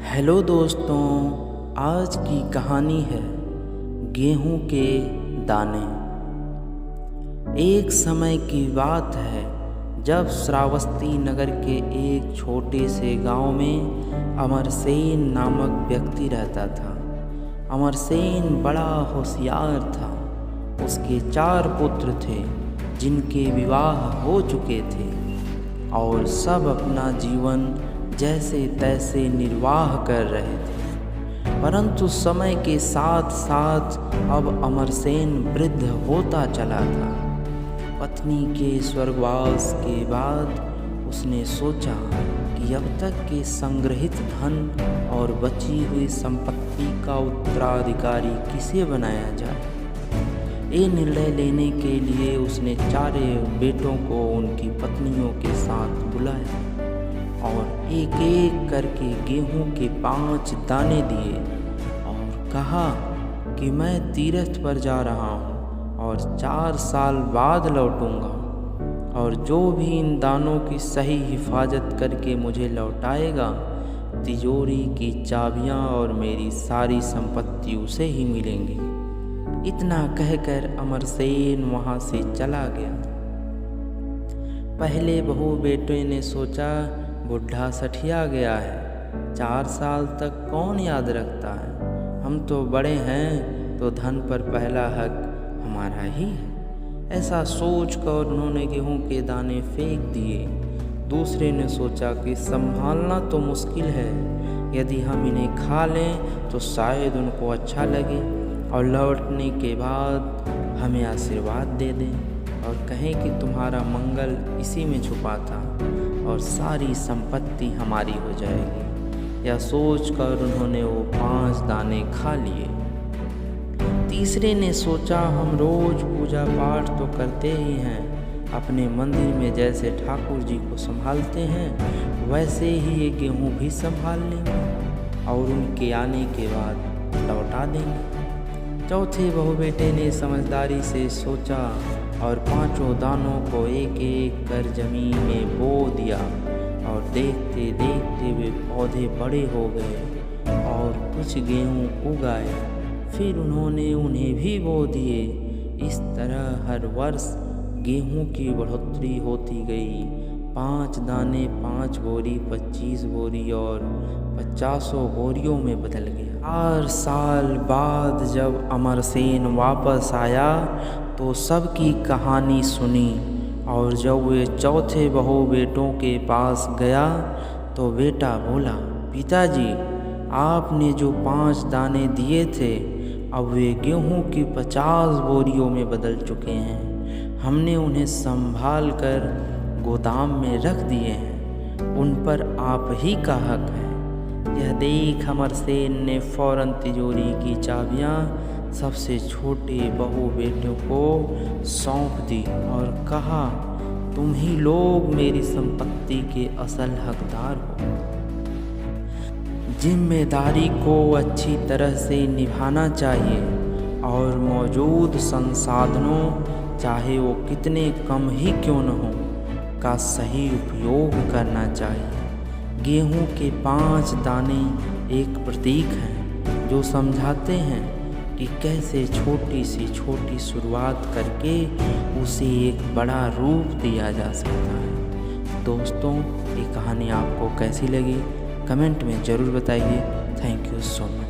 Hello दोस्तों, आज की कहानी है गेहूं के दाने। एक समय की बात है जब श्रावस्ती नगर के एक छोटे से गांव में अमरसेन नामक व्यक्ति रहता था। अमरसेन बड़ा होशियार था। उसके 4 पुत्र थे जिनके विवाह हो चुके थे और सब अपना जीवन जैसे तैसे निर्वाह कर रहे थे। परंतु समय के साथ साथ अब अमरसेन वृद्ध होता चला था। पत्नी के स्वर्गवास के बाद उसने सोचा कि अब तक के संग्रहित धन और बची हुई संपत्ति का उत्तराधिकारी किसे बनाया जाए। ये निर्णय लेने के लिए उसने 4 बेटों को उनकी पत्नियों के साथ बुलाया और एक एक करके गेहूं के 5 दाने दिए और कहा कि मैं तीर्थ पर जा रहा हूं और 4 साल बाद लौटूंगा, और जो भी इन दानों की सही हिफाजत करके मुझे लौटाएगा, तिजोरी की चाबियां और मेरी सारी संपत्ति उसे ही मिलेंगी। इतना कहकर अमरसेन वहां से चला गया। पहले बहू बेटे ने सोचा, बुढ़ा सठिया गया है, 4 साल तक कौन याद रखता है। हम तो बड़े हैं तो धन पर पहला हक हमारा ही है। ऐसा सोचकर उन्होंने गेहूं के दाने फेंक दिए। दूसरे ने सोचा कि संभालना तो मुश्किल है, यदि हम इन्हें खा लें तो शायद उनको अच्छा लगे और लौटने के बाद हमें आशीर्वाद दे दें और कहें कि तुम्हारा मंगल इसी में छुपा था और सारी संपत्ति हमारी हो जाएगी। यह सोचकर उन्होंने वो 5 दाने खा लिए। तीसरे ने सोचा, हम रोज पूजा पाठ तो करते ही हैं, अपने मंदिर में जैसे ठाकुर जी को संभालते हैं वैसे ही ये गेहूं भी संभाल लेंगे और उनके आने के बाद लौटा देंगे। चौथे बहू बेटे ने समझदारी से सोचा और 5 दानों को एक एक कर जमीन में बो दिया और देखते देखते वे पौधे बड़े हो गए और कुछ गेहूं उग आए। फिर उन्होंने उन्हें भी बो दिए। इस तरह हर वर्ष गेहूं की बढ़ोतरी होती गई। 5 दाने 5 बोरी, 25 बोरी और 50 बोरियों में बदल गया। 4 साल बाद जब अमरसेन वापस आया तो सबकी कहानी सुनी, और जब वे चौथे बहू बेटों के पास गया तो बेटा बोला, पिताजी आपने जो 5 दाने दिए थे अब वे गेहूं की 50 बोरियों में बदल चुके हैं। हमने उन्हें संभाल कर गोदाम में रख दिए हैं, उन पर आप ही का हक है। यह देख अमरसेन ने फौरन तिजोरी की चाबियां सबसे छोटे बहू बेटों को सौंप दी और कहा, तुम ही लोग मेरी संपत्ति के असल हकदार हो। जिम्मेदारी को अच्छी तरह से निभाना चाहिए और मौजूद संसाधनों, चाहे वो कितने कम ही क्यों न हो, का सही उपयोग करना चाहिए। गेहूं के 5 दाने एक प्रतीक हैं जो समझाते हैं कि कैसे छोटी सी छोटी शुरुआत करके उसे एक बड़ा रूप दिया जा सकता है। दोस्तों, ये कहानी आपको कैसी लगी कमेंट में ज़रूर बताइए। Thank you so much.